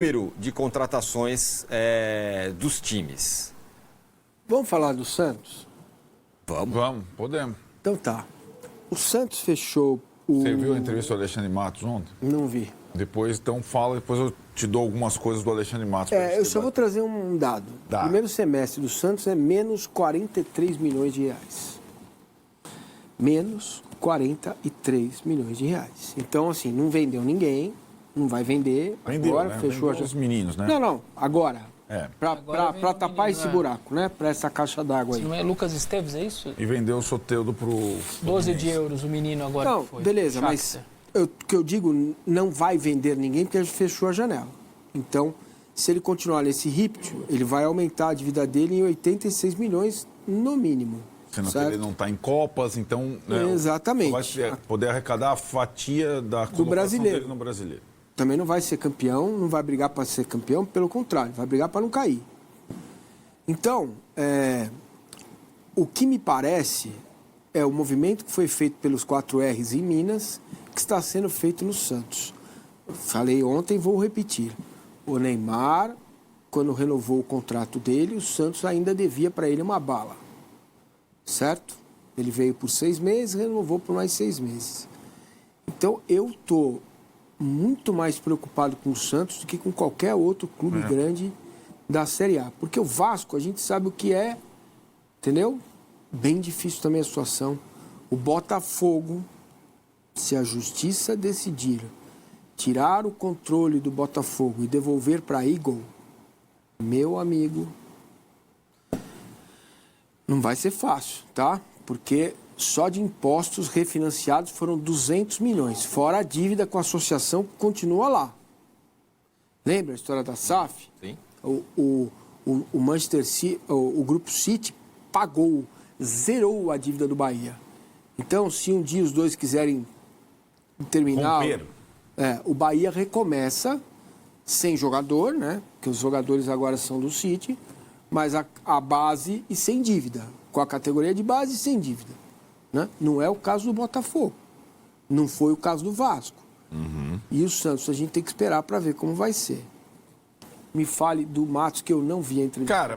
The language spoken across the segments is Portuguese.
Número de contratações dos times. Vamos falar do Santos? Vamos, podemos. Então tá. O Santos fechou o... Você viu a entrevista do Alexandre Matos ontem? Não vi. Depois, então fala, depois eu te dou algumas coisas do Alexandre Matos. Eu só vou trazer um dado. O primeiro semestre do Santos é menos 43 milhões de reais. Menos 43 milhões de reais. Então, assim, não vendeu ninguém, não vai vender. Vendeu, agora né? fechou Vendeu os meninos, né? Não, agora. Agora Pra tapar menino, esse buraco, né? Pra essa caixa d'água aí. Não é Lucas Esteves, é isso? E vendeu o Soteldo pro... 12 de euros o menino agora Não, que foi. beleza, Shakhtar. mas o que eu digo, não vai vender ninguém porque fechou a janela. Então, se ele continuar nesse ritmo, ele vai aumentar a dívida dele em 86 milhões no mínimo. Sendo que certo? ele não está em Copas, então... Né, exatamente. vai poder arrecadar a fatia da colocação brasileiro. dele no brasileiro. Também não vai ser campeão, não vai brigar para ser campeão, pelo contrário, vai brigar para não cair. Então, o que me parece é o movimento que foi feito pelos 4Rs em Minas, que está sendo feito no Santos. Falei ontem e vou repetir. O Neymar, quando renovou o contrato dele, o Santos ainda devia para ele uma bala. Certo? Ele veio por 6 meses, renovou por mais 6 meses. Então, eu estou muito mais preocupado com o Santos do que com qualquer outro clube grande da Série A. Porque o Vasco, a gente sabe o que é, entendeu? Bem difícil também a situação. O Botafogo, se a justiça decidir tirar o controle do Botafogo e devolver para a Eagle, meu amigo, não vai ser fácil, tá? Porque só de impostos refinanciados foram 200 milhões, fora a dívida com a associação que continua lá. Lembra a história da SAF? Sim. O Manchester City, o Grupo City pagou, zerou a dívida do Bahia. Então, se um dia os dois quiserem terminar, o Bahia recomeça sem jogador, né? Porque os jogadores agora são do City, mas a base e sem dívida, com a categoria de base e sem dívida. Né? Não é o caso do Botafogo. Não foi o caso do Vasco. E o Santos, a gente tem que esperar para ver como vai ser. Me fale do Matos, que eu não vi a entrevista. Cara,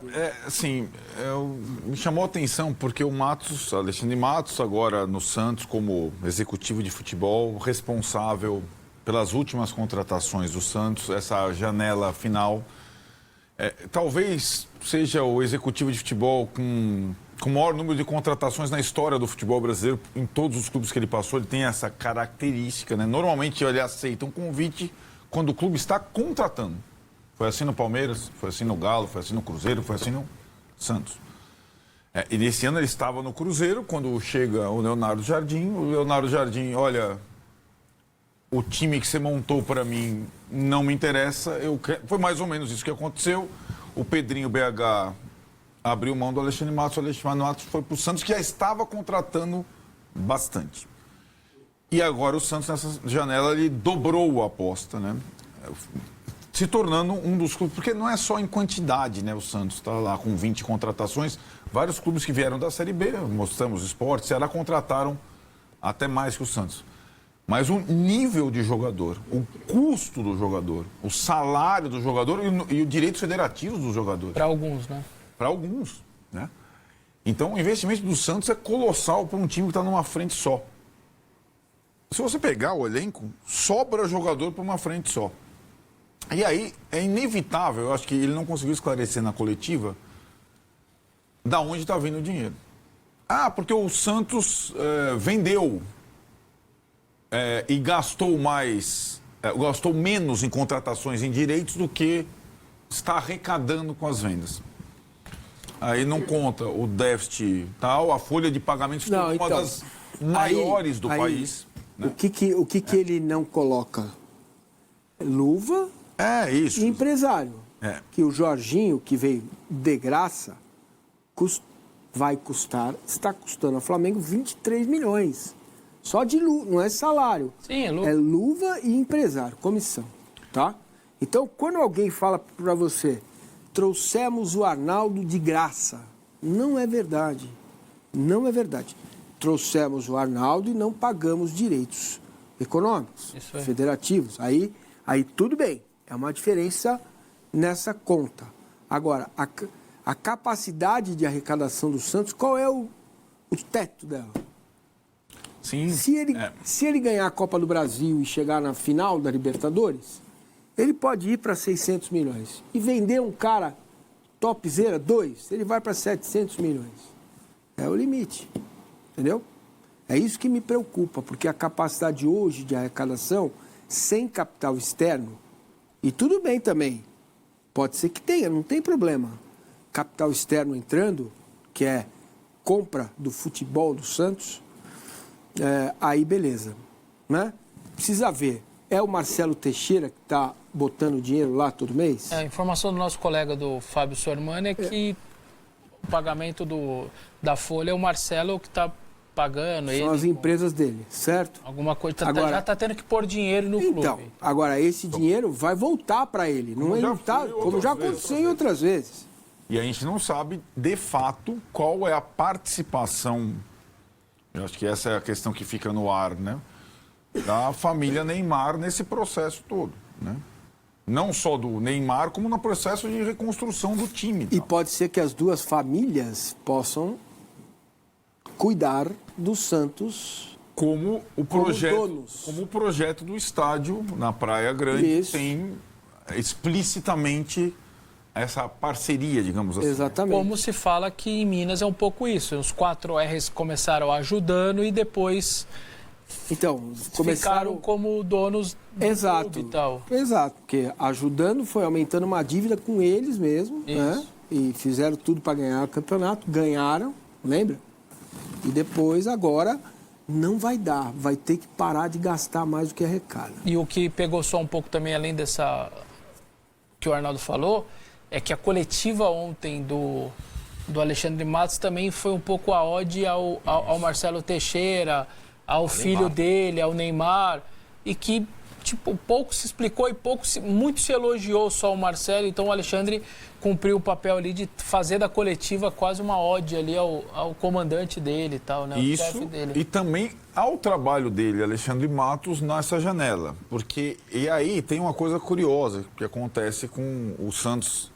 me chamou a atenção porque o Alexandre Matos, agora no Santos, como executivo de futebol, responsável pelas últimas contratações do Santos, essa janela final, talvez seja o executivo de futebol com o maior número de contratações na história do futebol brasileiro. Em todos os clubes que ele passou, ele tem essa característica, né? Normalmente ele aceita um convite quando o clube está contratando. Foi assim no Palmeiras, foi assim no Galo, foi assim no Cruzeiro, foi assim no Santos. E nesse ano ele estava no Cruzeiro, quando chega o Leonardo Jardim. O Leonardo Jardim, olha, o time que você montou para mim não me interessa. Foi mais ou menos isso que aconteceu. O Pedrinho BH abriu mão do Alexandre Matos. O Alexandre Matos foi para o Santos, que já estava contratando bastante. E agora o Santos, nessa janela, ele dobrou a aposta, né? Se tornando um dos clubes, porque não é só em quantidade, né? O Santos está lá com 20 contratações. Vários clubes que vieram da Série B, mostramos Esporte, Ceará, contrataram até mais que o Santos. Mas o nível de jogador, o custo do jogador, o salário do jogador e os direitos federativos dos jogadores. Para alguns, né? Para alguns, né? Então, o investimento do Santos é colossal para um time que está numa frente só. Se você pegar o elenco, sobra jogador para uma frente só. E aí, é inevitável, eu acho que ele não conseguiu esclarecer na coletiva, da onde está vindo o dinheiro. Porque o Santos vendeu e gastou gastou menos em contratações em direitos do que está arrecadando com as vendas. Aí não conta o déficit tal, a folha de pagamentos, uma das maiores do país. Né? O que ele não coloca? Luva isso. e empresário. Que o Jorginho, que veio de graça, está custando ao Flamengo 23 milhões. Só de luva, não é salário. Sim, é luva. É luva e empresário, comissão. Tá? Então, quando alguém fala para você, trouxemos o Arnaldo de graça, não é verdade. Não é verdade. Trouxemos o Arnaldo e não pagamos direitos econômicos, federativos. Aí tudo bem. É uma diferença nessa conta. Agora, a capacidade de arrecadação do Santos, qual é o teto dela? Sim. Se ele ganhar a Copa do Brasil e chegar na final da Libertadores, ele pode ir para 600 milhões. E vender um cara topzera, 2, ele vai para 700 milhões. É o limite. Entendeu? É isso que me preocupa, porque a capacidade hoje de arrecadação, sem capital externo, e tudo bem também, pode ser que tenha, não tem problema. Capital externo entrando, que é compra do futebol do Santos, aí beleza. Né? Precisa ver, é o Marcelo Teixeira que está botando dinheiro lá todo mês? A informação do nosso colega do Fábio Sormani é que o pagamento da Folha é o Marcelo que está pagando. São as empresas dele, certo? Alguma coisa. Agora, já está tendo que pôr dinheiro no clube. Então, agora esse dinheiro vai voltar para ele. Como já aconteceu em outras vezes. E a gente não sabe, de fato, qual é a participação, eu acho que essa é a questão que fica no ar, né? Da família Neymar nesse processo todo, né? Não só do Neymar, como no processo de reconstrução do time. E pode ser que as duas famílias possam cuidar do Santos como o projeto do estádio na Praia Grande. Isso. Tem explicitamente essa parceria, digamos assim. Exatamente. Como se fala que em Minas é um pouco isso. Os 4 R's começaram ajudando e depois ficaram como donos do clube e tal. Exato, porque ajudando foi aumentando uma dívida com eles mesmo, né? E fizeram tudo para ganhar o campeonato, ganharam, lembra? E depois, agora, não vai dar, vai ter que parar de gastar mais do que arrecada. E o que pegou só um pouco também, além dessa que o Arnaldo falou, é que a coletiva ontem do Alexandre Matos também foi um pouco a ode ao Marcelo Teixeira, ao filho dele, ao Neymar, e que pouco se explicou e muito se elogiou só o Marcelo. Então o Alexandre cumpriu o papel ali de fazer da coletiva quase uma ode ali ao comandante dele e tal, né? Isso, o chefe dele. E também ao trabalho dele, Alexandre Matos, nessa janela. E aí tem uma coisa curiosa que acontece com o Santos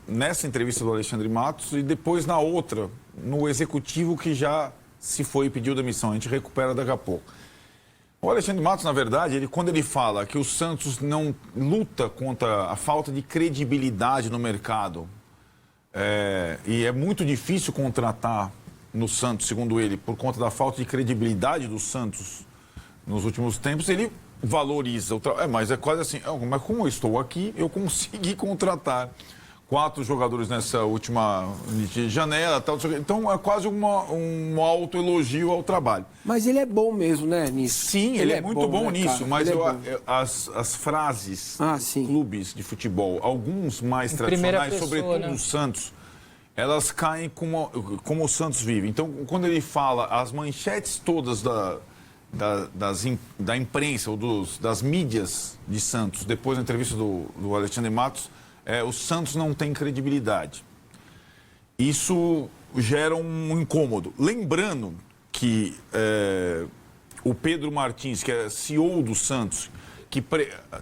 nessa entrevista do Alexandre Matos e depois na outra, no executivo que já se foi e pediu demissão. A gente recupera daqui a pouco. O Alexandre Matos, na verdade, quando ele fala que o Santos não luta contra a falta de credibilidade no mercado, e é muito difícil contratar no Santos, segundo ele, por conta da falta de credibilidade do Santos nos últimos tempos, ele valoriza o trabalho. Mas é quase assim, mas como eu estou aqui, eu consegui contratar 4 jogadores nessa última janela, tal. Então é quase um autoelogio ao trabalho. Mas ele é bom mesmo, né, nisso? Sim, ele é muito bom, né, nisso, mas as frases dos clubes de futebol, alguns mais tradicionais, sobretudo o Santos, elas caem como o Santos vive. Então, quando ele fala, as manchetes todas da imprensa ou das mídias de Santos, depois da entrevista do Alexandre Matos, o Santos não tem credibilidade. Isso gera um incômodo. Lembrando que o Pedro Martins, que é CEO do Santos, que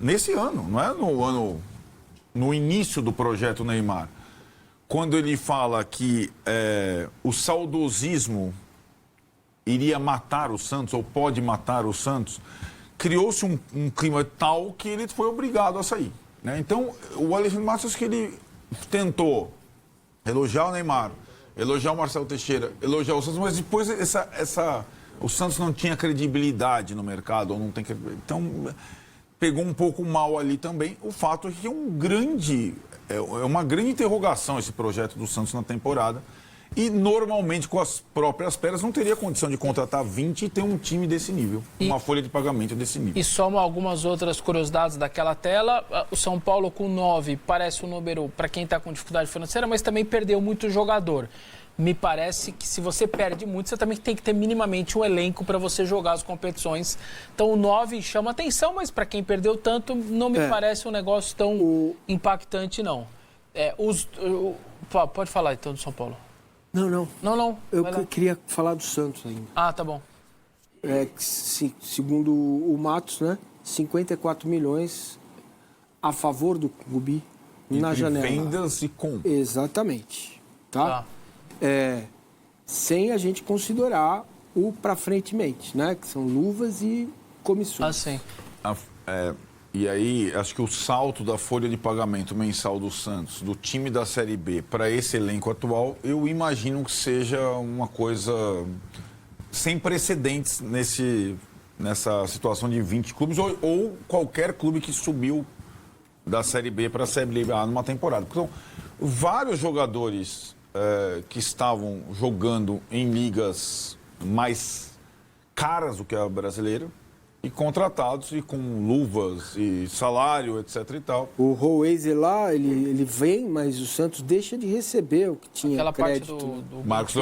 nesse ano, não é no início do projeto Neymar, quando ele fala que o saudosismo iria matar o Santos, ou pode matar o Santos, criou-se um clima tal que ele foi obrigado a sair. Né? Então, o Alexandre Matos, que ele tentou elogiar o Neymar, elogiar o Marcelo Teixeira, elogiar o Santos, mas depois o Santos não tinha credibilidade no mercado, ou não tem credibilidade. Então, pegou um pouco mal ali também. O fato é que é uma grande interrogação esse projeto do Santos na temporada. E, normalmente, com as próprias pernas, não teria condição de contratar 20 e ter um time desse nível. Uma folha de pagamento desse nível. E soma algumas outras curiosidades daquela tela. O São Paulo com 9 parece um número para quem está com dificuldade financeira, mas também perdeu muito jogador. Me parece que se você perde muito, você também tem que ter minimamente um elenco para você jogar as competições. Então o 9 chama atenção, mas para quem perdeu tanto, não me parece um negócio tão impactante, não. Pode falar então do São Paulo. Não. Eu queria falar do Santos ainda. Ah, tá bom. Segundo o Matos, né? 54 milhões a favor do clube na Entre janela. vendas e compra. Exatamente. Tá? Tá. Sem a gente considerar o pra frentemente, né? Que são luvas e comissões. Assim. E aí, acho que o salto da folha de pagamento mensal do Santos, do time da Série B, para esse elenco atual, eu imagino que seja uma coisa sem precedentes nessa situação de 20 clubes, ou qualquer clube que subiu da Série B para a Série A numa temporada. Porque são vários jogadores que estavam jogando em ligas mais caras do que a brasileira, e contratados e com luvas e salário, etc e tal. O Roweise lá, ele vem, mas o Santos deixa de receber o que tinha Aquela crédito. parte do Marcos